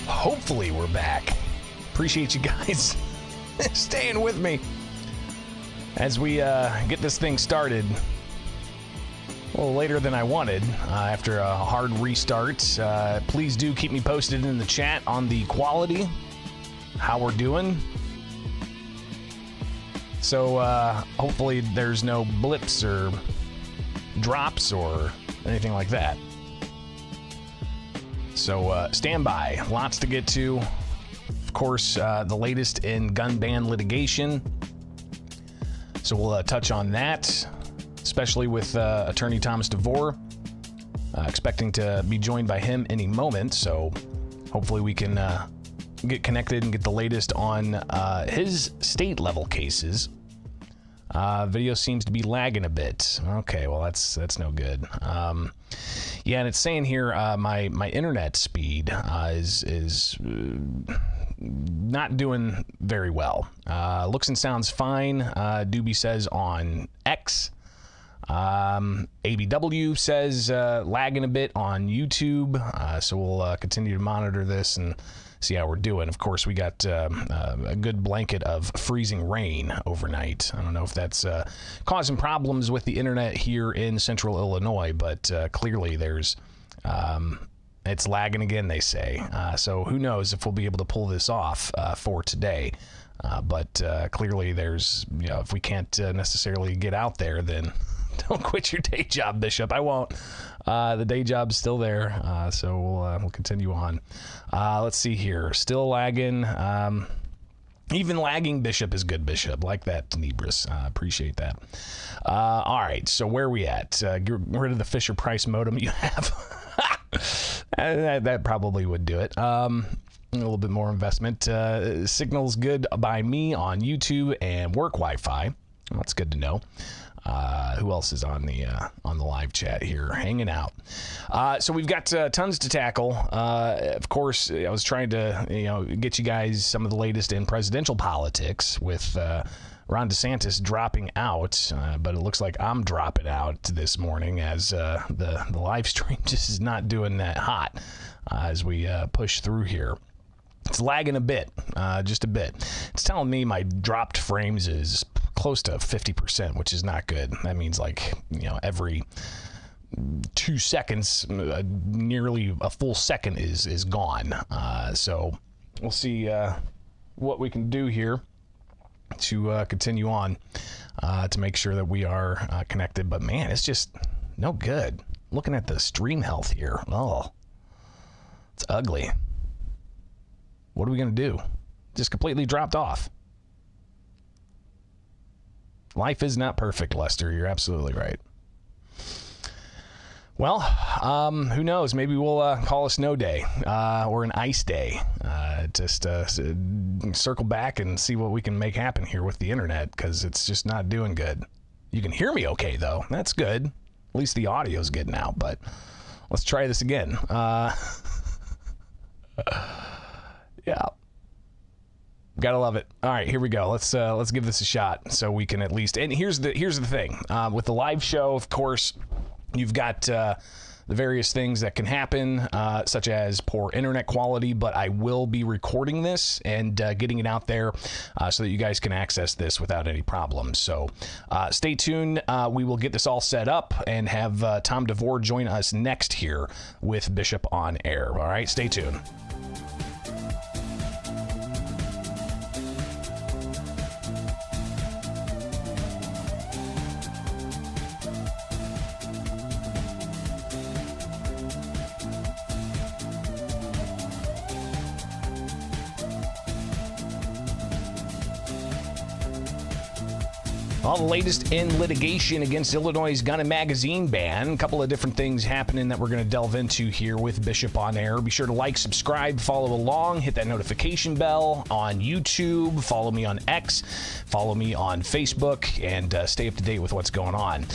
Hopefully we're back. Appreciate you guys staying with me as we get this thing started. A little later than I wanted after a hard restart. Please do keep me posted in the chat on the quality, how we're doing. So hopefully there's no blips or drops or anything like that. So stand by. Lots to get to. Of course, the latest in gun ban litigation. So we'll touch on that, especially with attorney Thomas DeVore. Expecting to be joined by him any moment. So hopefully we can get connected and get the latest on his state level cases. Video seems to be lagging a bit. Okay, well that's no good. Yeah, and it's saying here my internet speed is not doing very well. Looks and sounds fine. Doobie says on X. ABW says lagging a bit on YouTube. So we'll continue to monitor this and see how we're doing. Of course, we got a good blanket of freezing rain overnight. I don't know if that's causing problems with the internet here in central Illinois, but clearly there's it's lagging again, they say. So who knows if we'll be able to pull this off for today. But clearly there's, if we can't necessarily get out there, then don't quit your day job, Bishop. I won't. The day job's still there, so we'll continue on. Let's see here. Still lagging. Even lagging Bishop is good, Bishop. Like that, Tenebris. Appreciate that. All right, so where are we at? Get rid of the Fisher-Price modem you have. that probably would do it. A little bit more investment. Signal's good by me on YouTube and work Wi-Fi. Well, that's good to know. Who else is on the live chat here hanging out? So we've got tons to tackle. Of course, I was trying to get you guys some of the latest in presidential politics with Ron DeSantis dropping out, but it looks like I'm dropping out this morning as the live stream just is not doing that hot as we push through here. It's lagging a bit, just a bit. It's telling me my dropped frames is close to 50%, which is not good. That means every 2 seconds, nearly a full second is gone. So we'll see what we can do here to continue on to make sure that we are connected. But man, it's just no good. Looking at the stream health here, oh, it's ugly. What are we going to do? Just completely dropped off. Life is not perfect, Lester. You're absolutely right. Well, who knows? Maybe we'll call a snow day or an ice day. Just circle back and see what we can make happen here with the internet, because it's just not doing good. You can hear me okay, though. That's good. At least the audio's good now, but let's try this again. Yeah. Gotta love it. All right, here we go. Let's give this a shot so we can at least. And here's the thing with the live show. Of course, you've got the various things that can happen, such as poor internet quality. But I will be recording this and getting it out there so that you guys can access this without any problems. So stay tuned. We will get this all set up and have Tom DeVore join us next here with Bishop on Air. All right, stay tuned. All the latest in litigation against Illinois' gun and magazine ban. A couple of different things happening that we're going to delve into here with Bishop on Air. Be sure to like, subscribe, follow along, hit that notification bell on YouTube, follow me on X, follow me on Facebook, and stay up to date with what's going on.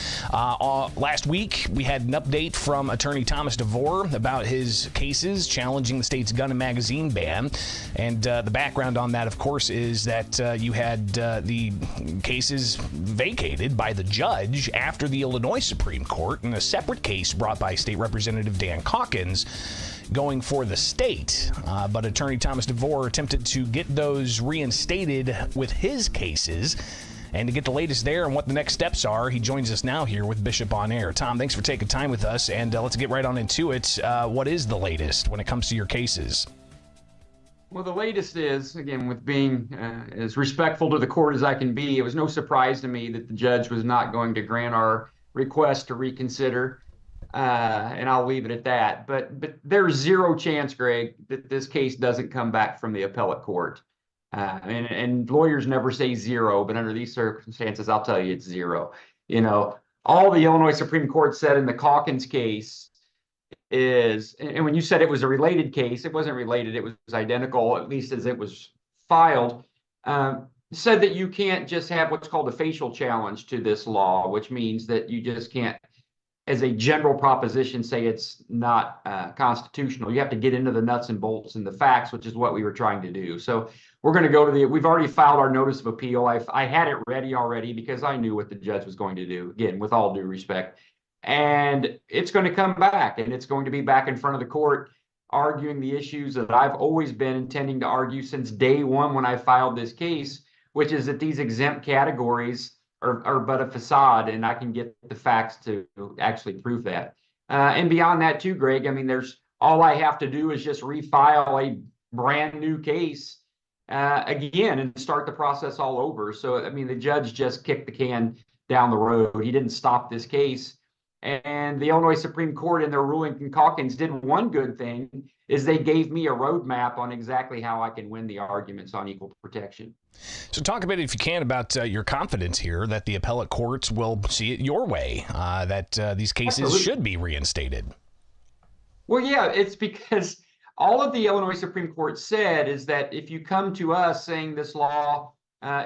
Last week, we had an update from attorney Thomas DeVore about his cases challenging the state's gun and magazine ban. And the background on that, of course, is that you had the cases vacated by the judge after the Illinois Supreme Court in a separate case brought by State Representative Dan Calkins going for the state. But attorney Thomas DeVore attempted to get those reinstated with his cases. And to get the latest there and what the next steps are, he joins us now here with Bishop on Air. Tom, thanks for taking time with us, and let's get right on into it. What is the latest when it comes to your cases? Well, the latest is, again, with being as respectful to the court as I can be, it was no surprise to me that the judge was not going to grant our request to reconsider, and I'll leave it at that. But there's zero chance, Greg, that this case doesn't come back from the appellate court. And lawyers never say zero, but under these circumstances, I'll tell you it's zero. You know, all the Illinois Supreme Court said in the Calkins case is, and when you said it was a related case, it wasn't related, it was identical, at least as it was filed, said that you can't just have what's called a facial challenge to this law, which means that you just can't, as a general proposition, say it's not constitutional. You have to get into the nuts and bolts and the facts, which is what we were trying to do. So we're going to go to we've already filed our notice of appeal. I had it ready already because I knew what the judge was going to do, again, with all due respect. And it's going to come back, and it's going to be back in front of the court arguing the issues that I've always been intending to argue since day one when I filed this case, which is that these exempt categories are but a facade, and I can get the facts to actually prove that. And beyond that too, Greg, I mean, all I have to do is just refile a brand new case again and start the process all over. So, I mean, the judge just kicked the can down the road. He didn't stop this case. And the Illinois Supreme Court, in their ruling in Calkins, did one good thing, is they gave me a roadmap on exactly how I can win the arguments on equal protection. So talk a bit, if you can, about your confidence here that the appellate courts will see it your way, that these cases Absolutely should be reinstated. Well, yeah, it's because all of the Illinois Supreme Court said is that if you come to us saying this law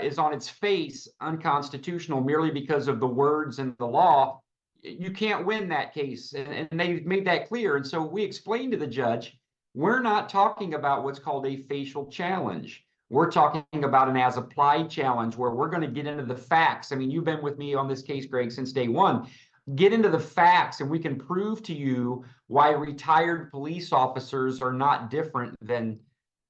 is on its face unconstitutional merely because of the words in the law, you can't win that case. And they made that clear. And so we explained to the judge, we're not talking about what's called a facial challenge. We're talking about an as-applied challenge where we're going to get into the facts. I mean, you've been with me on this case, Greg, since day one. Get into the facts, and we can prove to you why retired police officers are not different than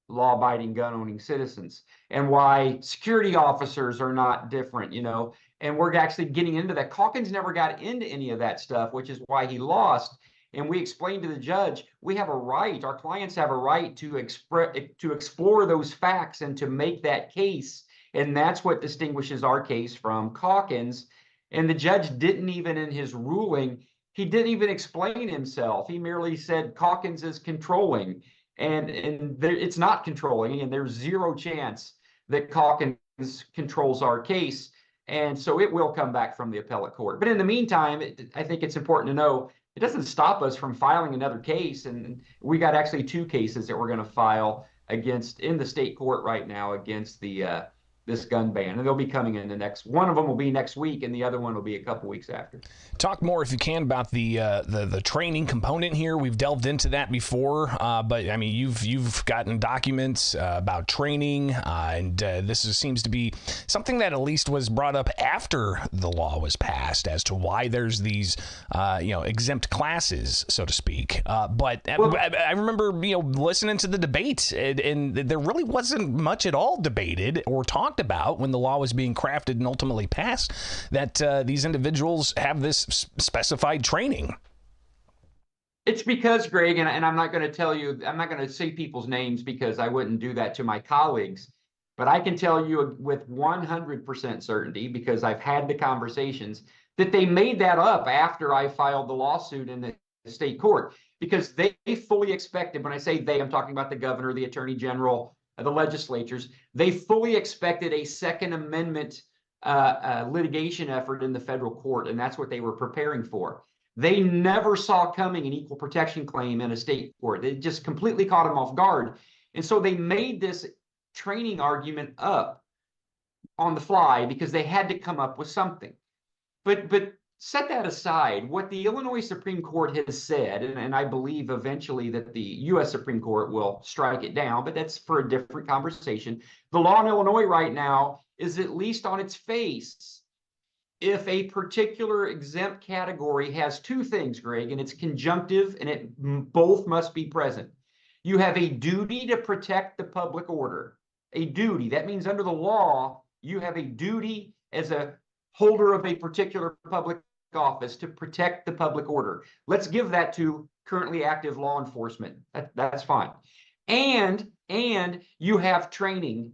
law-abiding gun-owning citizens, and why security officers are not different, you know. And we're actually getting into that. Calkins never got into any of that stuff, which is why he lost. And we explained to the judge, we have a right, our clients have a right to explore those facts and to make that case. And that's what distinguishes our case from Calkins. And the judge didn't even, in his ruling, he didn't even explain himself. He merely said Calkins is controlling. And it's not controlling, and there's zero chance that Calkins controls our case. And so it will come back from the appellate court. But in the meantime, I think it's important to know it doesn't stop us from filing another case. And we got actually two cases that we're going to file in the state court right now against this gun ban. And they'll be coming in one of them will be next week, and the other one will be a couple weeks after. Talk more, if you can, about the training component here. We've delved into that before, but I mean, you've gotten documents about training, and this seems to be something that at least was brought up after the law was passed as to why there's these exempt classes, so to speak. But I remember listening to the debate, and there really wasn't much at all debated or talked about when the law was being crafted and ultimately passed, that these individuals have this specified training. It's because, Greg, and I'm not going to tell you, I'm not going to say people's names because I wouldn't do that to my colleagues, but I can tell you with 100% certainty, because I've had the conversations, that they made that up after I filed the lawsuit in the state court, because they fully expected, when I say they, I'm talking about the governor, the attorney general, the legislatures, they fully expected a Second Amendment litigation effort in the federal court, and that's what they were preparing for. They never saw coming an equal protection claim in a state court. It just completely caught them off guard. And so they made this training argument up on the fly because they had to come up with something. But set that aside. What the Illinois Supreme Court has said, and I believe eventually that the U.S. Supreme Court will strike it down, but that's for a different conversation. The law in Illinois right now is, at least on its face, if a particular exempt category has two things, Greg, and it's conjunctive and it both must be present. You have a duty to protect the public order. A duty. That means under the law, you have a duty as a holder of a particular public office to protect the public order. Let's give that to currently active law enforcement. That's fine. And you have training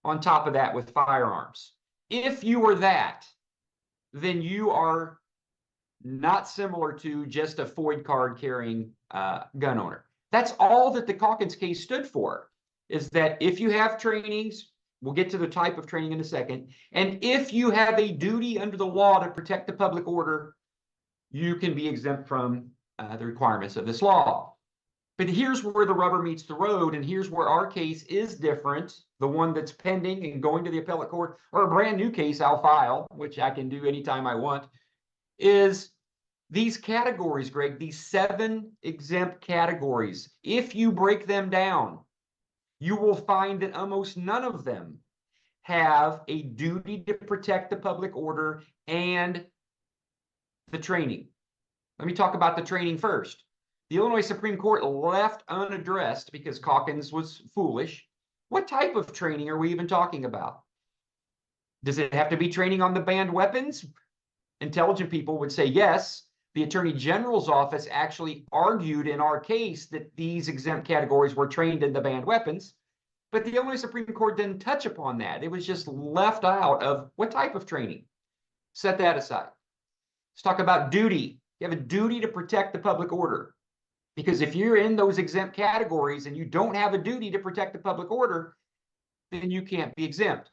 on top of that with firearms. If you are that, then you are not similar to just a FOID card carrying gun owner. That's all that the Calkins case stood for, is that if you have trainings, we'll get to the type of training in a second, and if you have a duty under the law to protect the public order, you can be exempt from the requirements of this law. But here's where the rubber meets the road, and here's where our case is different, the one that's pending and going to the appellate court, or a brand new case I'll file, which I can do anytime I want, is these categories, Greg, these 7 exempt categories. If you break them down, you will find that almost none of them have a duty to protect the public order and the training. Let me talk about the training first. The Illinois Supreme Court left unaddressed, because Calkins was foolish, what type of training are we even talking about? Does it have to be training on the banned weapons? Intelligent people would say yes. The Attorney General's office actually argued in our case that these exempt categories were trained in the banned weapons, but the Illinois Supreme Court didn't touch upon that. It was just left out of what type of training. Set that aside. Let's talk about duty. You have a duty to protect the public order, because if you're in those exempt categories and you don't have a duty to protect the public order, then you can't be exempt.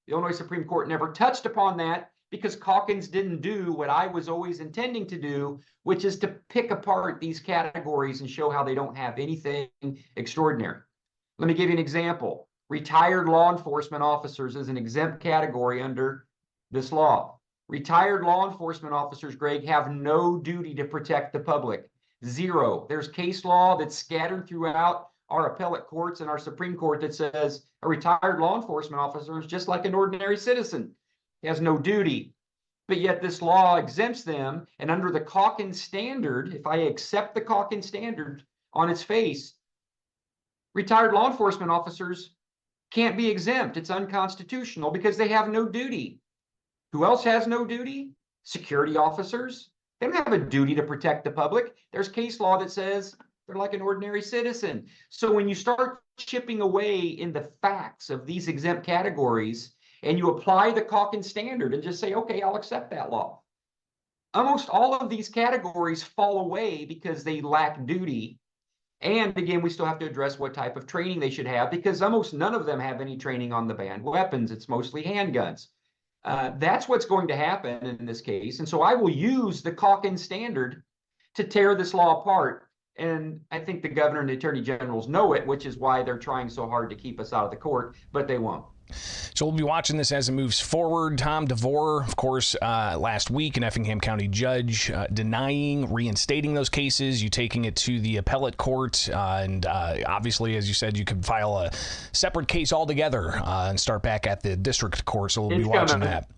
The Illinois Supreme Court never touched upon that, because Calkins didn't do what I was always intending to do, which is to pick apart these categories and show how they don't have anything extraordinary. Let me give you an example. Retired law enforcement officers is an exempt category under this law. Retired law enforcement officers, Greg, have no duty to protect the public. Zero. There's case law that's scattered throughout our appellate courts and our Supreme Court that says a retired law enforcement officer is just like an ordinary citizen. He has no duty. But yet this law exempts them, and under the Calkins standard, if I accept the Calkins standard on its face, retired law enforcement officers can't be exempt. It's unconstitutional because they have no duty. Who else has no duty? Security officers. They don't have a duty to protect the public. There's case law that says they're like an ordinary citizen. So when you start chipping away in the facts of these exempt categories and you apply the Calkins standard and just say, okay, I'll accept that law, almost all of these categories fall away because they lack duty. And again, we still have to address what type of training they should have, because almost none of them have any training on the banned weapons. It's mostly handguns. That's what's going to happen in this case. And so I will use the Calkins standard to tear this law apart. And I think the governor and the attorney generals know it, which is why they're trying so hard to keep us out of the court, but they won't. So we'll be watching this as it moves forward. Tom DeVore, of course, last week, an Effingham County judge denying reinstating those cases, you taking it to the appellate court, and obviously, as you said, you could file a separate case altogether and start back at the district court, so we'll be watching that.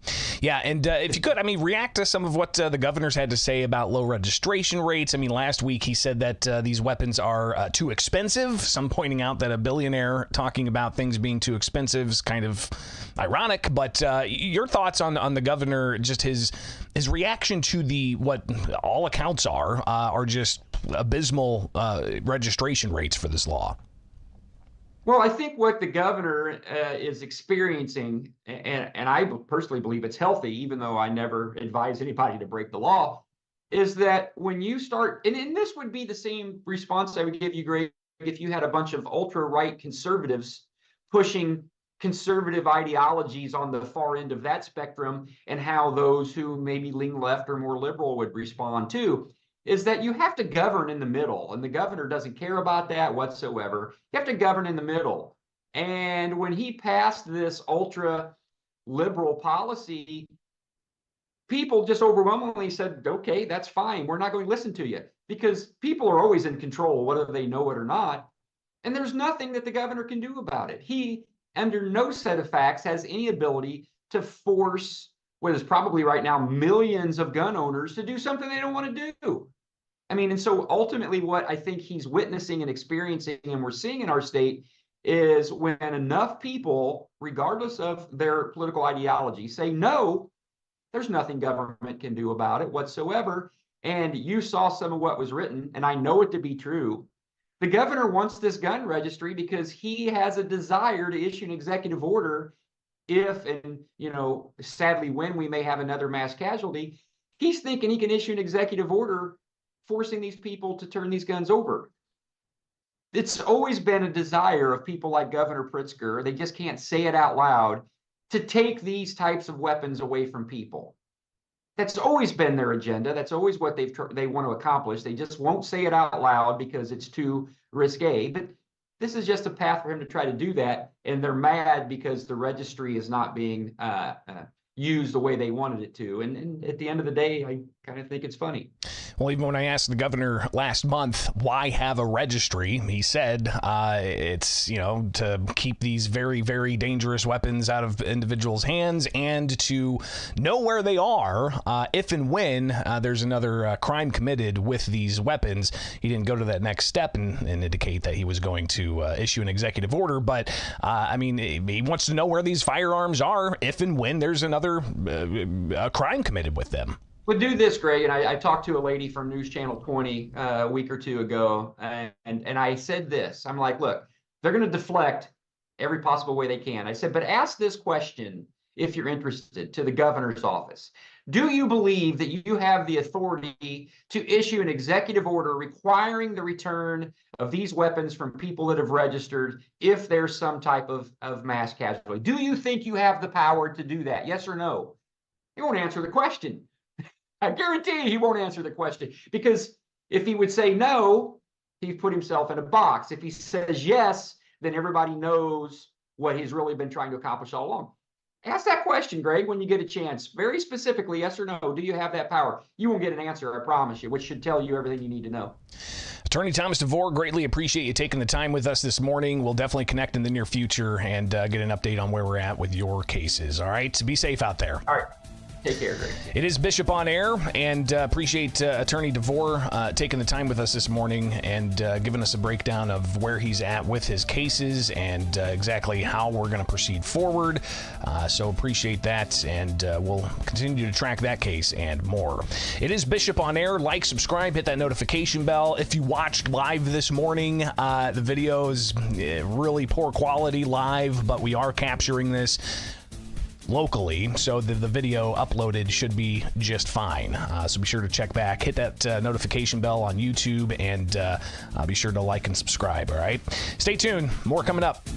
Yeah, and if you could, I mean, react to some of what the governor's had to say about low registration rates. I mean, last week he said that these weapons are too expensive, some pointing out that a billionaire talking about things being too expensive is kind of ironic, but your thoughts on the governor, just his reaction to the what all accounts are just abysmal registration rates for this law. Well, I think what the governor is experiencing, and I personally believe it's healthy, even though I never advise anybody to break the law, is that when you start, and this would be the same response I would give you, Greg, if you had a bunch of ultra-right conservatives pushing conservative ideologies on the far end of that spectrum and how those who maybe lean left or more liberal would respond to, is that you have to govern in the middle. And the governor doesn't care about that whatsoever. You have to govern in the middle. And when he passed this ultra liberal policy, people just overwhelmingly said, okay, that's fine. We're not going to listen to you, because people are always in control, whether they know it or not. And there's nothing that the governor can do about it. He, under no set of facts, has any ability to force what is probably right now millions of gun owners to do something they don't want to do. I mean, and so ultimately what I think he's witnessing and experiencing, and we're seeing in our state, is when enough people, regardless of their political ideology, say no, there's nothing government can do about it whatsoever. And you saw some of what was written, and I know it to be true. The governor wants this gun registry because he has a desire to issue an executive order if, and sadly when we may have another mass casualty. He's thinking he can issue an executive order forcing these people to turn these guns over. It's always been a desire of people like Governor Pritzker, they just can't say it out loud, to take these types of weapons away from people. That's always been their agenda. That's always what they want to accomplish. They just won't say it out loud because it's too risque. But this is just a path for him to try to do that. And they're mad because the registry is not being used the way they wanted it to. And at the end of the day, I kind of think it's funny. Well, even when I asked the governor last month, why have a registry, he said it's, to keep these very, very dangerous weapons out of individuals' hands and to know where they are if and when there's another crime committed with these weapons. He didn't go to that next step and indicate that he was going to issue an executive order. But, he wants to know where these firearms are if and when there's another crime committed with them. We'll do this, Greg, and I talked to a lady from News Channel 20 a week or two ago, and I said this. I'm like, look, they're going to deflect every possible way they can. I said, but ask this question, if you're interested, to the governor's office. Do you believe that you have the authority to issue an executive order requiring the return of these weapons from people that have registered if there's some type of mass casualty? Do you think you have the power to do that? Yes or no? He won't answer the question. I guarantee he won't answer the question, because if he would say no, he's put himself in a box. If he says yes, then everybody knows what he's really been trying to accomplish all along. Ask that question, Greg, when you get a chance. Very specifically, yes or no, do you have that power? You won't get an answer, I promise you, which should tell you everything you need to know. Attorney Thomas DeVore, greatly appreciate you taking the time with us this morning. We'll definitely connect in the near future and get an update on where we're at with your cases. All right, so be safe out there. All right. Take care, Greg. It is Bishop on Air, and appreciate Attorney DeVore taking the time with us this morning and giving us a breakdown of where he's at with his cases and exactly how we're going to proceed forward. So appreciate that, and we'll continue to track that case and more. It is Bishop on Air. Like, subscribe, hit that notification bell. If you watched live this morning, the video is really poor quality live, but we are capturing this locally, so the video uploaded should be just fine. So be sure to check back, hit that notification bell on YouTube, and be sure to like and subscribe. All right, stay tuned, more coming up.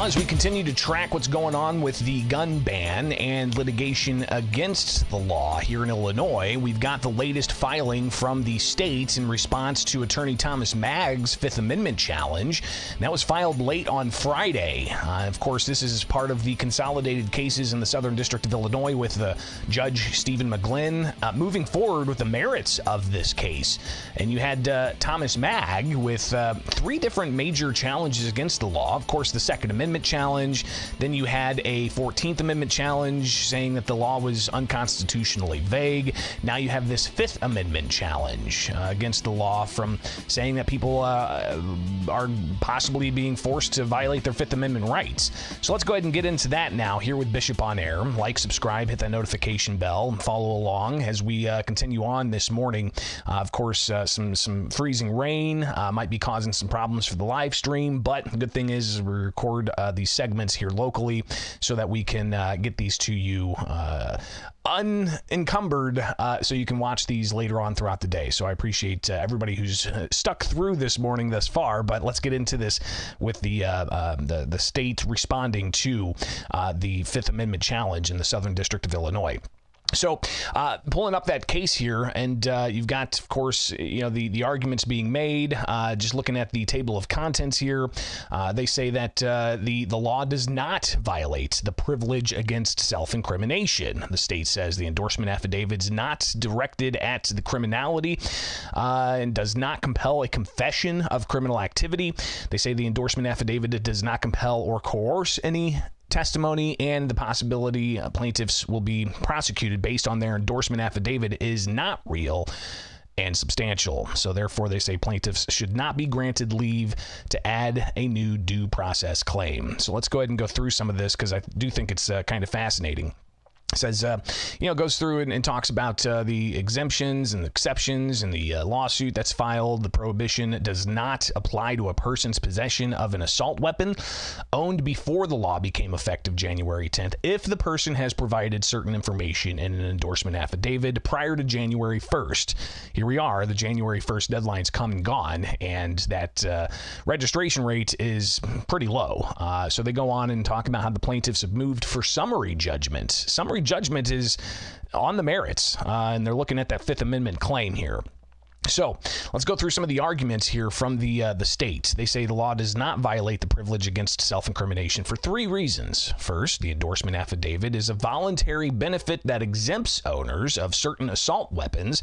As we continue to track what's going on with the gun ban and litigation against the law here in Illinois, we've got the latest filing from the state in response to Attorney Thomas Magg's Fifth Amendment challenge. That was filed late on Friday. Of course, this is part of the consolidated cases in the Southern District of Illinois with Judge Stephen McGlynn moving forward with the merits of this case. And you had Thomas Magg with three different major challenges against the law. Of course, the Second Amendment Amendment challenge. Then you had a 14th Amendment challenge saying that the law was unconstitutionally vague. Now you have this 5th Amendment challenge against the law from saying that people are possibly being forced to violate their 5th Amendment rights. So let's go ahead and get into that now here with Bishop on Air. Like, subscribe, hit that notification bell, and follow along as we continue on this morning. Of course, some freezing rain might be causing some problems for the live stream, but the good thing is we record these segments here locally so that we can get these to you unencumbered, so you can watch these later on throughout the day. So I appreciate everybody who's stuck through this morning thus far, but let's get into this with the state responding to the 5th Amendment challenge in the Southern District of Illinois. So pulling up that case here, and you've got, of course, the arguments being made. Just looking at the table of contents here, they say that the law does not violate the privilege against self-incrimination. The state says the endorsement affidavit is not directed at the criminality and does not compel a confession of criminal activity. They say the endorsement affidavit does not compel or coerce any testimony, and the possibility plaintiffs will be prosecuted based on their endorsement affidavit is not real and substantial. So therefore, they say plaintiffs should not be granted leave to add a new due process claim. So let's go ahead and go through some of this because I do think it's kind of fascinating. Says, goes through and talks about the exemptions and exceptions in the lawsuit that's filed. The prohibition does not apply to a person's possession of an assault weapon owned before the law became effective January 10th if the person has provided certain information in an endorsement affidavit prior to January 1st. Here we are. The January 1st deadline's come and gone, and that registration rate is pretty low. So they go on and talk about how the plaintiffs have moved for summary judgment. Summary judgment is on the merits, and they're looking at that 5th Amendment claim here. So let's go through some of the arguments here from the state. They say the law does not violate the privilege against self-incrimination for 3 reasons. First, the endorsement affidavit is a voluntary benefit that exempts owners of certain assault weapons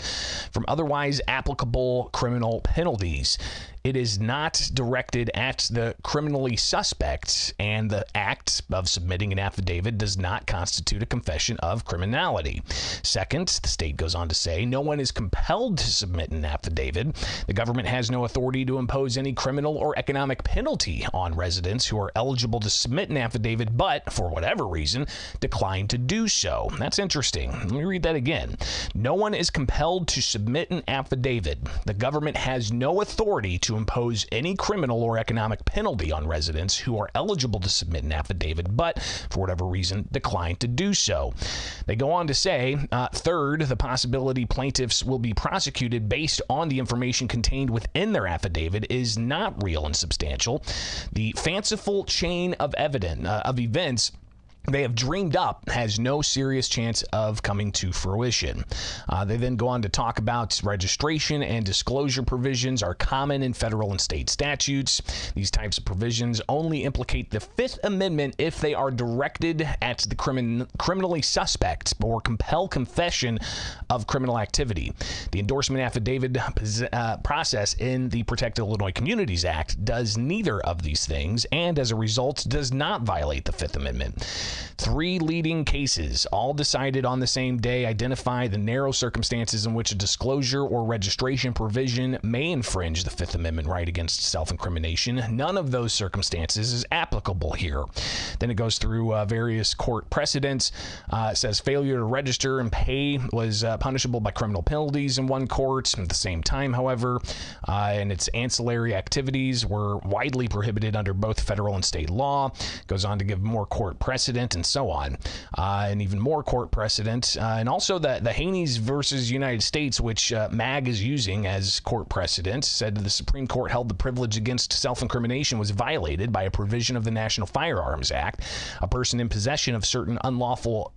from otherwise applicable criminal penalties. It is not directed at the criminally suspect, and the act of submitting an affidavit does not constitute a confession of criminality. Second, the state goes on to say, no one is compelled to submit an affidavit. The government has no authority to impose any criminal or economic penalty on residents who are eligible to submit an affidavit, but for whatever reason, decline to do so. That's interesting. Let me read that again. No one is compelled to submit an affidavit. The government has no authority to impose any criminal or economic penalty on residents who are eligible to submit an affidavit, but for whatever reason decline to do so. They go on to say, third, the possibility plaintiffs will be prosecuted based on the information contained within their affidavit is not real and substantial. The fanciful chain of events they have dreamed up has no serious chance of coming to fruition. They then go on to talk about registration and disclosure provisions are common in federal and state statutes. These types of provisions only implicate the 5th Amendment if they are directed at the criminally suspect or compel confession of criminal activity. The endorsement affidavit process in the Protect Illinois Communities Act does neither of these things, and as a result does not violate the 5th Amendment. 3 leading cases, all decided on the same day, identify the narrow circumstances in which a disclosure or registration provision may infringe the 5th Amendment right against self-incrimination. None of those circumstances is applicable here. Then it goes through various court precedents. It says failure to register and pay was punishable by criminal penalties in one court. At the same time, however, and its ancillary activities were widely prohibited under both federal and state law. Goes on to give more court precedent and so on, and even more court precedent, and also the Haney's versus United States, which MAG is using as court precedent, said the Supreme Court held the privilege against self-incrimination was violated by a provision of the National Firearms Act. A person in possession of certain unlawful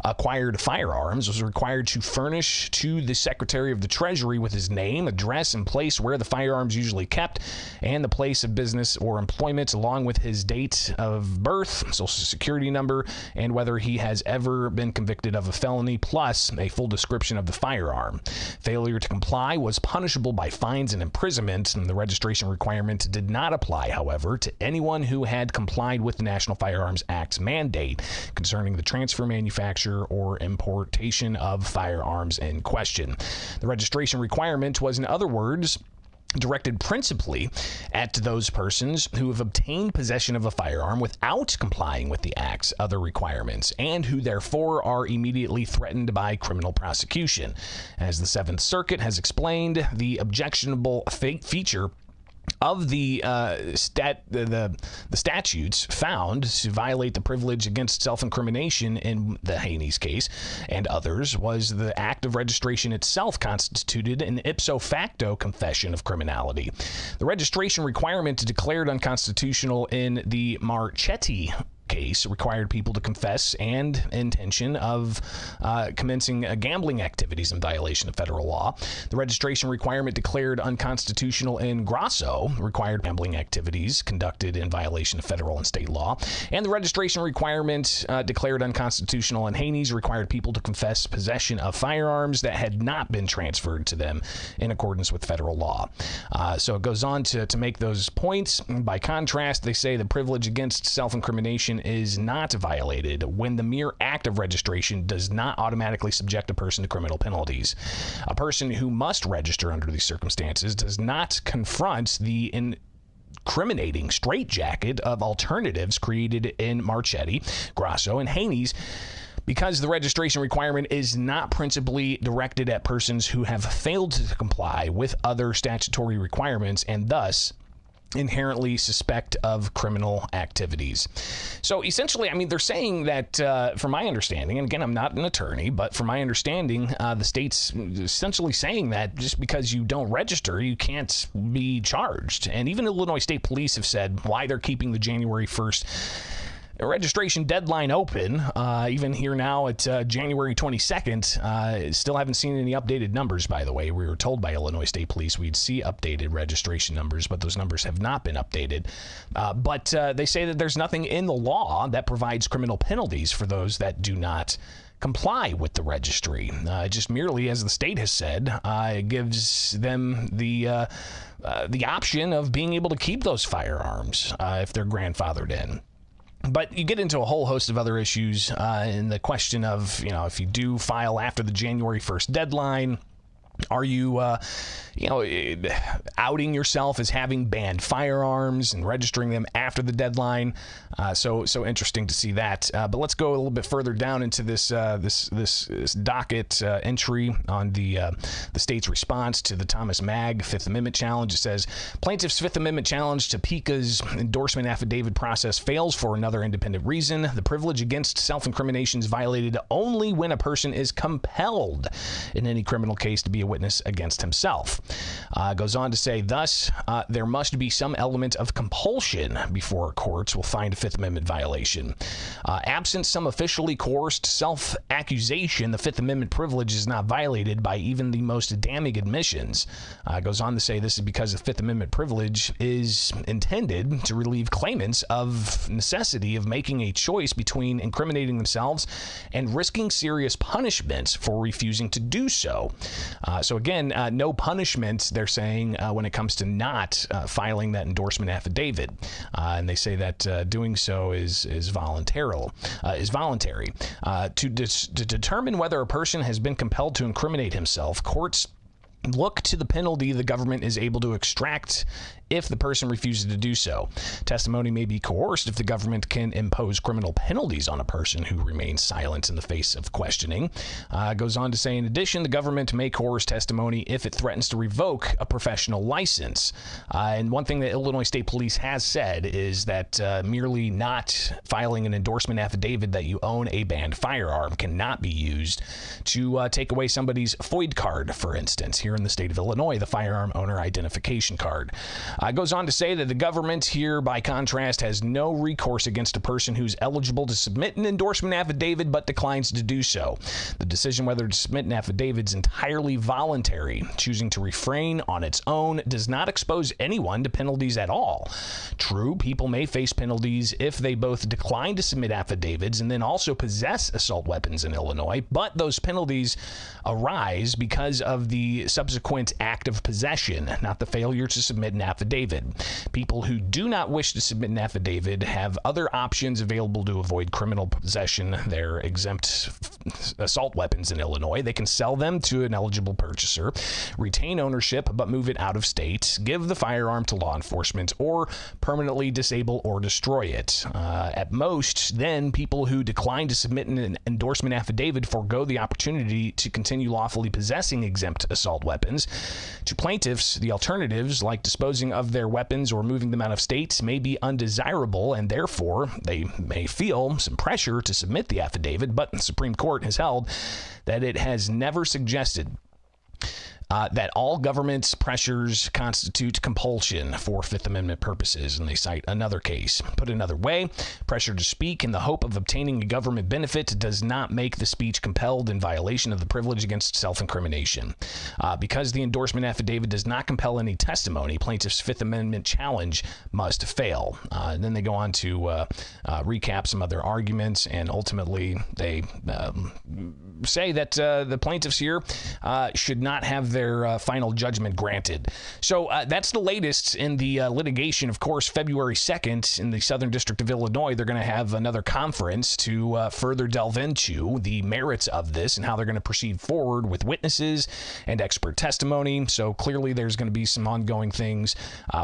acquired firearms was required to furnish to the Secretary of the Treasury with his name, address, and place where the firearms usually kept, and the place of business or employment, along with his date of birth, social security number, and whether he has ever been convicted of a felony, plus a full description of the firearm. Failure to comply was punishable by fines and imprisonment, and the registration requirement did not apply, however, to anyone who had complied with the National Firearms Act's mandate concerning the transfer, manufacture, or importation of firearms in question. The registration requirement was, in other words, directed principally at those persons who have obtained possession of a firearm without complying with the Act's other requirements, and who therefore are immediately threatened by criminal prosecution. As the Seventh Circuit has explained, the objectionable feature of the statutes found to violate the privilege against self-incrimination in the Haney's case and others was the act of registration itself constituted an ipso facto confession of criminality. The registration requirement declared unconstitutional in the Marchetti case required people to confess and intention of commencing gambling activities in violation of federal law. The registration requirement declared unconstitutional in Grasso required gambling activities conducted in violation of federal and state law. And the registration requirement declared unconstitutional in Haney's required people to confess possession of firearms that had not been transferred to them in accordance with federal law. So it goes on to make those points. By contrast, they say the privilege against self-incrimination is not violated when the mere act of registration does not automatically subject a person to criminal penalties. A person who must register under these circumstances does not confront the incriminating straitjacket of alternatives created in Marchetti, Grasso, and Haney's, because the registration requirement is not principally directed at persons who have failed to comply with other statutory requirements and thus inherently suspect of criminal activities. So essentially, I mean, they're saying that, from my understanding, and again, I'm not an attorney, but from my understanding, the state's essentially saying that just because you don't register, you can't be charged. And even Illinois State Police have said why they're keeping the January 1st registration deadline open, even here now at January 22nd. Still haven't seen any updated numbers, by the way. We were told by Illinois State Police we'd see updated registration numbers, but those numbers have not been updated. But they say that there's nothing in the law that provides criminal penalties for those that do not comply with the registry. Just merely, as the state has said, it gives them the option of being able to keep those firearms if they're grandfathered in. But you get into a whole host of other issues in the question of, if you do file after the January 1st deadline, are you, outing yourself as having banned firearms and registering them after the deadline? So interesting to see that. But let's go a little bit further down into this docket entry on the state's response to the Thomas Mag Fifth Amendment challenge. It says plaintiff's Fifth Amendment challenge to PICA's endorsement affidavit process fails for another independent reason. The privilege against self-incrimination is violated only when a person is compelled in any criminal case to be a witness against himself. Goes on to say, thus, there must be some element of compulsion before courts will find a Fifth Amendment violation. Absent some officially coerced self-accusation, the Fifth Amendment privilege is not violated by even the most damning admissions. Goes on to say this is because the Fifth Amendment privilege is intended to relieve claimants of necessity of making a choice between incriminating themselves and risking serious punishments for refusing to do so. So again, no punishment, they're saying, when it comes to not filing that endorsement affidavit. And they say that doing so is voluntary. To determine whether a person has been compelled to incriminate himself, courts look to the penalty the government is able to extract if the person refuses to do so. Testimony may be coerced if the government can impose criminal penalties on a person who remains silent in the face of questioning. Goes on to say, in addition, the government may coerce testimony if it threatens to revoke a professional license. And one thing that Illinois State Police has said is that merely not filing an endorsement affidavit that you own a banned firearm cannot be used to take away somebody's FOID card, for instance. Here here in the state of Illinois, the firearm owner identification card. It goes on to say that the government here, by contrast, has no recourse against a person who's eligible to submit an endorsement affidavit but declines to do so. The decision whether to submit an affidavit is entirely voluntary. Choosing to refrain on its own does not expose anyone to penalties at all. True, people may face penalties if they both decline to submit affidavits and then also possess assault weapons in Illinois, but those penalties arise because of the subsequent act of possession, not the failure to submit an affidavit. People who do not wish to submit an affidavit have other options available to avoid criminal possession. They're exempt assault weapons in Illinois. They can sell them to an eligible purchaser, retain ownership but move it out of state, give the firearm to law enforcement, or permanently disable or destroy it. At most, then, people who decline to submit an endorsement affidavit forego the opportunity to continue lawfully possessing exempt assault weapons. To plaintiffs, the alternatives, like disposing of their weapons or moving them out of state, may be undesirable, and therefore they may feel some pressure to submit the affidavit, but the Supreme Court has held that it has never suggested that all government pressures constitute compulsion for Fifth Amendment purposes, and they cite another case. Put another way, pressure to speak in the hope of obtaining a government benefit does not make the speech compelled in violation of the privilege against self-incrimination. Because the endorsement affidavit does not compel any testimony, plaintiff's Fifth Amendment challenge must fail. Then they go on to recap some other arguments, and ultimately they say that the plaintiffs here should not have their final judgment granted. So that's the latest in the litigation. Of course, February 2nd in the Southern District of Illinois, they're going to have another conference to further delve into the merits of this and how they're going to proceed forward with witnesses and expert testimony. So clearly there's going to be some ongoing things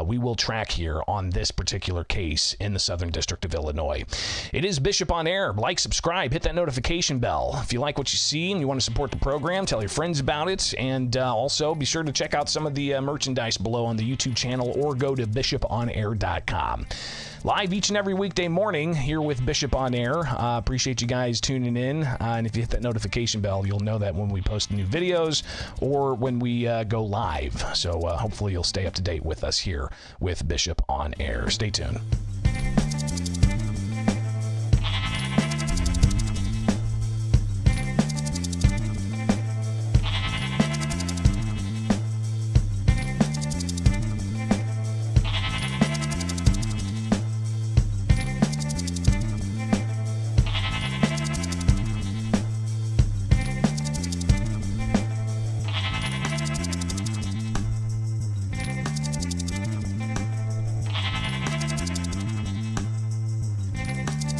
we will track here on this particular case in the Southern District of Illinois. It is Bishop on Air. Like, subscribe, hit that notification bell. If you like what you see and you want to support the program, tell your friends about it, and also be sure to check out some of the merchandise below on the YouTube channel or go to bishoponair.com. Live each and every weekday morning here with Bishop on Air. Appreciate you guys tuning in. And if you hit that notification bell, you'll know that when we post new videos or when we go live. So hopefully you'll stay up to date with us here with Bishop on Air. Stay tuned.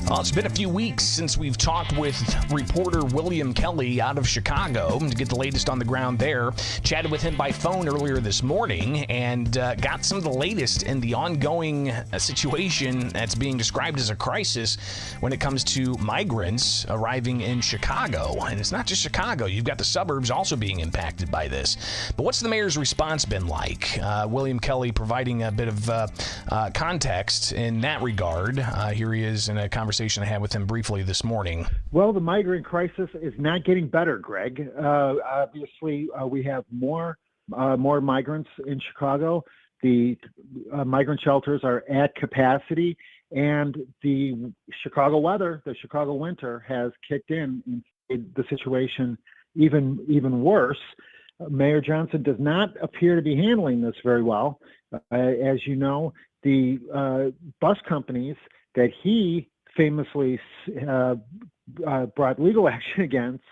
Well, it's been a few weeks since we've talked with reporter William Kelly out of Chicago to get the latest on the ground there. Chatted with him by phone earlier this morning and got some of the latest in the ongoing situation that's being described as a crisis when it comes to migrants arriving in Chicago. And it's not just Chicago. You've got the suburbs also being impacted by this. But what's the mayor's response been like? William Kelly providing a bit of context in that regard. Here he is in a conversation I had with him briefly this morning. Well, the migrant crisis is not getting better, Greg. Obviously, we have more migrants in Chicago. The migrant shelters are at capacity, and the Chicago weather, the Chicago winter, has kicked in and made the situation even worse. Mayor Johnson does not appear to be handling this very well. As you know, the bus companies that he famously brought legal action against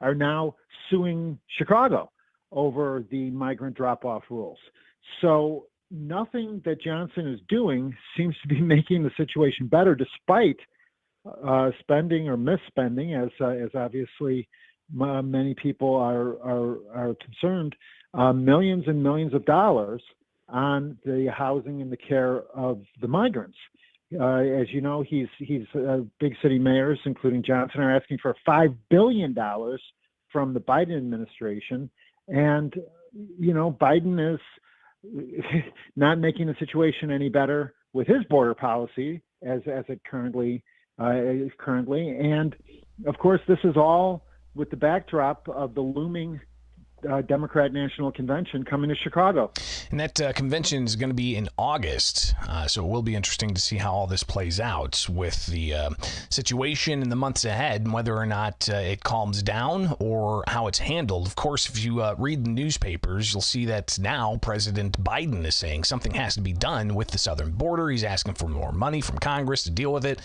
are now suing Chicago over the migrant drop-off rules. So nothing that Johnson is doing seems to be making the situation better, despite spending or misspending, as obviously many people are concerned, millions and millions of dollars on the housing and the care of the migrants. As you know, he's big city mayors, including Johnson, are asking for $5 billion from the Biden administration. And, you know, Biden is not making the situation any better with his border policy as it currently is currently. And, of course, this is all with the backdrop of the looming Democrat National Convention coming to Chicago. And that convention is going to be in August, so it will be interesting to see how all this plays out with the situation in the months ahead and whether or not it calms down or how it's handled. Of course, if you read the newspapers, you'll see that now President Biden is saying something has to be done with the southern border. He's asking for more money from Congress to deal with it.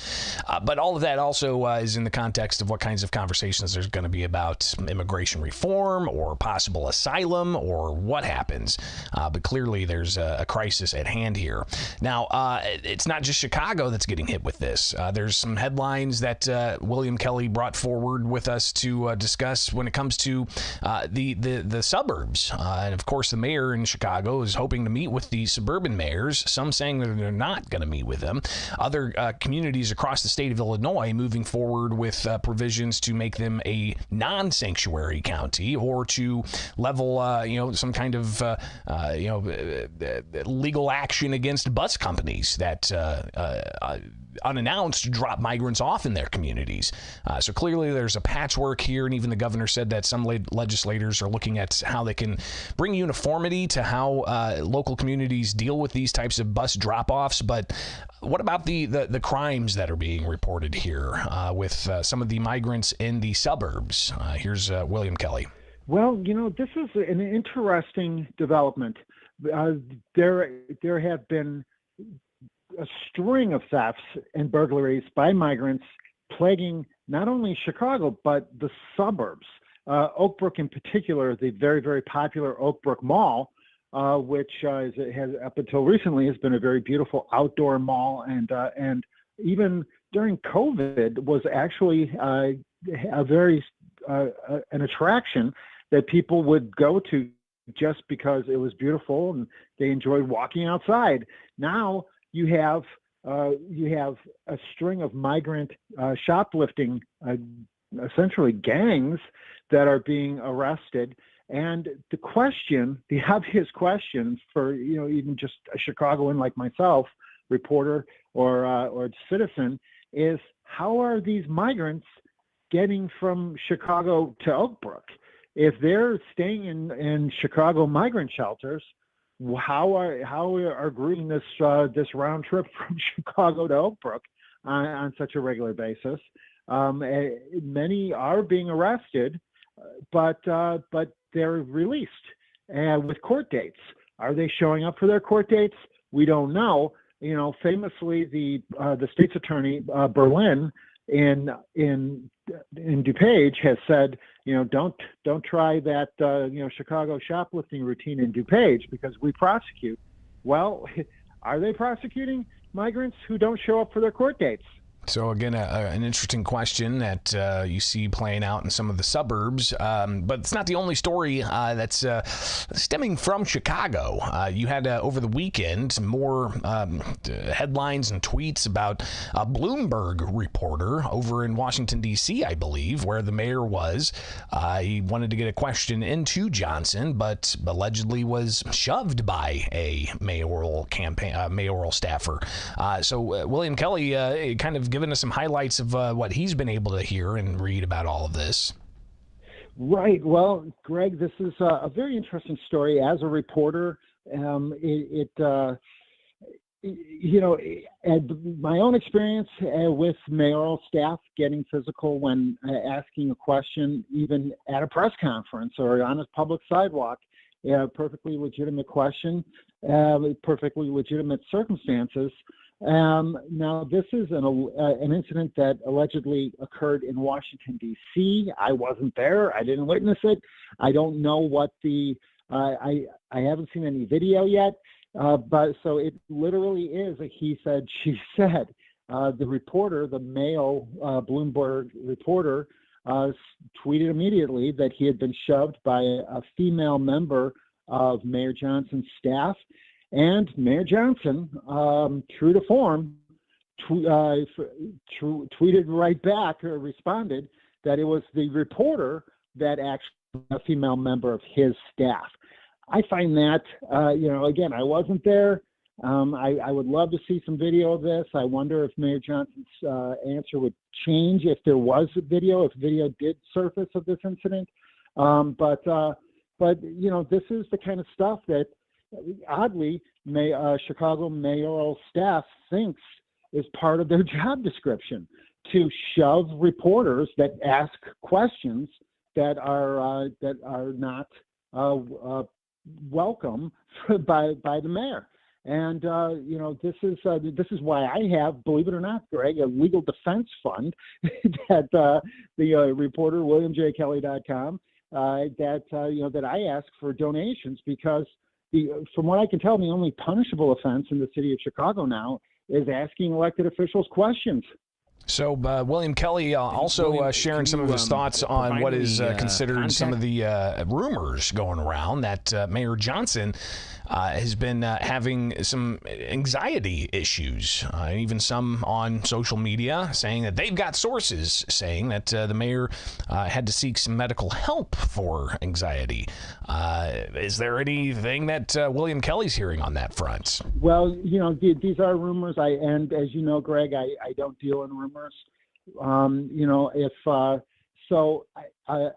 But all of that also is in the context of what kinds of conversations there's going to be about immigration reform or possible asylum or what happens. But clearly there's a crisis at hand here. Now, it's not just Chicago that's getting hit with this. There's some headlines that William Kelly brought forward with us to discuss when it comes to the suburbs. And of course, the mayor in Chicago is hoping to meet with the suburban mayors, some saying that they're not going to meet with them. Other communities across the state of Illinois moving forward with provisions to make them a non-sanctuary county or to level, some kind of, legal action against bus companies that unannounced drop migrants off in their communities. So clearly there's a patchwork here, and even the governor said that some legislators are looking at how they can bring uniformity to how local communities deal with these types of bus drop-offs. But what about the crimes that are being reported here with some of the migrants in the suburbs? Here's William Kelly. Well, this is an interesting development. There have been a string of thefts and burglaries by migrants plaguing not only Chicago, but the suburbs. Oak Brook in particular, the very, very popular Oak Brook Mall, which has up until recently has been a very beautiful outdoor mall, and even during COVID was actually a very an attraction that people would go to just because it was beautiful and they enjoyed walking outside. Now you have a string of migrant shoplifting, essentially gangs that are being arrested. And the obvious question for even just a Chicagoan like myself, reporter or citizen, is how are these migrants getting from Chicago to Oak Brook? If they're staying in Chicago migrant shelters, how are agreeing this round trip from Chicago to Oak Brook on such a regular basis? Many are being arrested, but they're released with court dates. Are they showing up for their court dates? We don't know. Famously, the state's attorney Berlin in DuPage has said, don't try that Chicago shoplifting routine in DuPage because we prosecute. Well, are they prosecuting migrants who don't show up for their court dates? So again, an interesting question that you see playing out in some of the suburbs, but it's not the only story that's stemming from Chicago. You had over the weekend more headlines and tweets about a Bloomberg reporter over in Washington, D.C., I believe, where the mayor was. He wanted to get a question into Johnson, but allegedly was shoved by a mayoral staffer. So William Kelly kind of given us some highlights of what he's been able to hear and read about all of this. Right. Well, Greg, this is a very interesting story. As a reporter, my own experience with mayoral staff getting physical when asking a question, even at a press conference or on a public sidewalk, perfectly legitimate question, perfectly legitimate circumstances. Now, this is an incident that allegedly occurred in Washington, D.C. I wasn't there. I didn't witness it. I don't know what I haven't seen any video yet, but so it literally is a he said, she said. The reporter, the male Bloomberg reporter, tweeted immediately that he had been shoved by a female member of Mayor Johnson's staff. And Mayor Johnson, true to form, tweeted right back or responded that it was the reporter that actually a female member of his staff. I find that, again, I wasn't there. I would love to see some video of this. I wonder if Mayor Johnson's answer would change if there was a video, if video did surface of this incident. But But, this is the kind of stuff that, oddly, Chicago mayoral staff thinks is part of their job description, to shove reporters that ask questions that are not welcome by the mayor. And this is why I have, believe it or not, Greg, a legal defense fund that the reporter WilliamJKelly.com that I ask for donations, because from what I can tell, the only punishable offense in the city of Chicago now is asking elected officials questions. So William Kelly also sharing some of his thoughts on what is considered some of the rumors going around that Mayor Johnson has been having some anxiety issues, even some on social media saying that they've got sources saying that the mayor had to seek some medical help for anxiety. Is there anything that William Kelly's hearing on that front? Well, these are rumors. And as you know, Greg, I don't deal in rumors.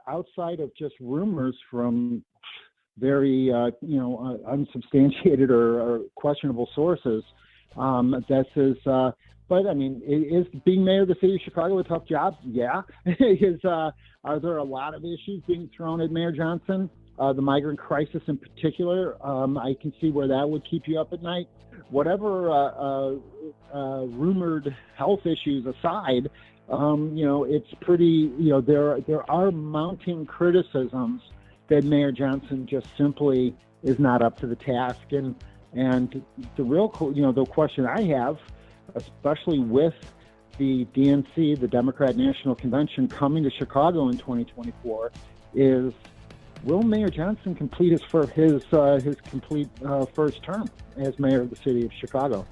Outside of just rumors from very, unsubstantiated or questionable sources, this is. But I mean, is being mayor of the city of Chicago a tough job? Yeah. Are there a lot of issues being thrown at Mayor Johnson? The migrant crisis in particular, I can see where that would keep you up at night. Whatever rumored health issues aside, it's pretty, there are mounting criticisms that Mayor Johnson just simply is not up to the task. And the real, the question I have, especially with the DNC, the Democrat National Convention, coming to Chicago in 2024, is will Mayor Johnson complete his complete first term as mayor of the city of Chicago?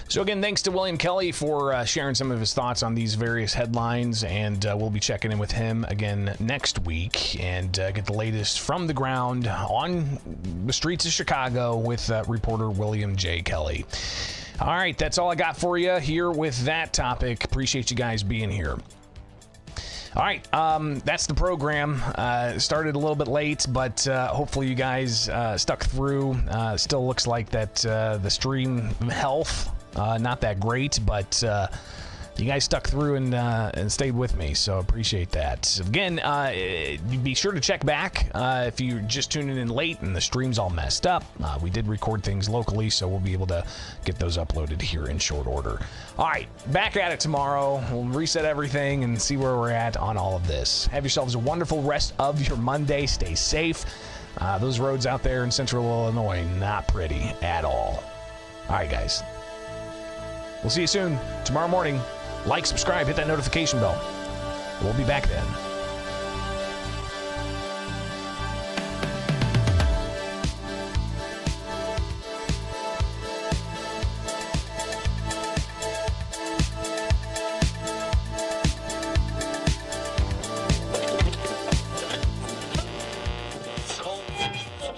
So again, thanks to William Kelly for sharing some of his thoughts on these various headlines, and we'll be checking in with him again next week and get the latest from the ground on the streets of Chicago with reporter William J. Kelly. All right, that's all I got for you here with that topic. Appreciate you guys being here. All right, that's the program. Started a little bit late, but hopefully you guys stuck through. Still looks like that the stream health not that great, but you guys stuck through and stayed with me, so appreciate that. Again, be sure to check back if you're just tuning in late and the stream's all messed up. We did record things locally, so we'll be able to get those uploaded here in short order. All right, back at it tomorrow. We'll reset everything and see where we're at on all of this. Have yourselves a wonderful rest of your Monday. Stay safe. Those roads out there in central Illinois, not pretty at all. All right, guys. We'll see you soon tomorrow morning. Like, subscribe, hit that notification bell. We'll be back then.